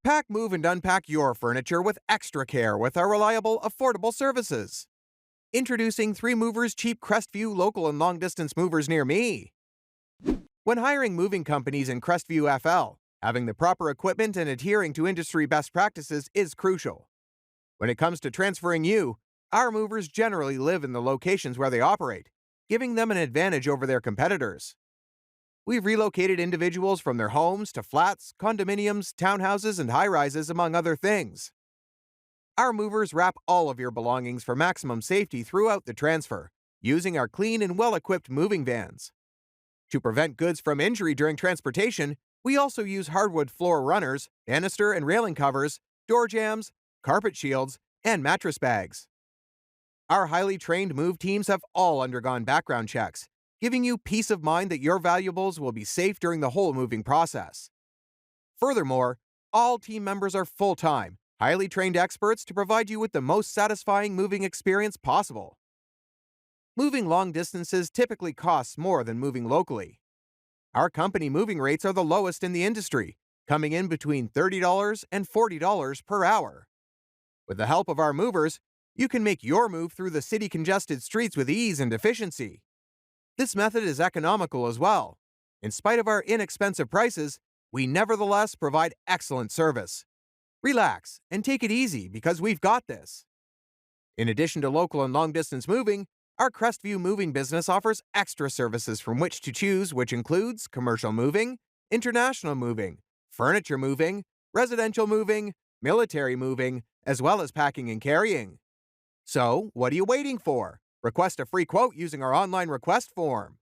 Pack, move, and unpack your furniture with extra care with our reliable, affordable services. Introducing 3 Movers Cheap Crestview local and long distance movers near me. When hiring moving companies in Crestview FL, having the proper equipment and adhering to industry best practices is crucial. When it comes to transferring you, our movers generally live in the locations where they operate, giving them an advantage over their competitors. We've relocated individuals from their homes to flats, condominiums, townhouses, and high rises, among other things. Our movers wrap all of your belongings for maximum safety throughout the transfer, using our clean and well equipped moving vans. To prevent goods from injury during transportation, we also use hardwood floor runners, banister and railing covers, door jambs, carpet shields, and mattress bags. Our highly trained move teams have all undergone background checks, giving you peace of mind that your valuables will be safe during the whole moving process. Furthermore, all team members are full-time, highly trained experts to provide you with the most satisfying moving experience possible. Moving long distances typically costs more than moving locally. Our company moving rates are the lowest in the industry, coming in between $30 and $40 per hour. With the help of our movers, you can make your move through the city-congested streets with ease and efficiency. This method is economical as well. In spite of our inexpensive prices, we nevertheless provide excellent service. Relax and take it easy because we've got this. In addition to local and long-distance moving, our Crestview moving business offers extra services from which to choose, which includes commercial moving, international moving, furniture moving, residential moving, military moving, as well as packing and carrying. So, what are you waiting for? Request a free quote using our online request form.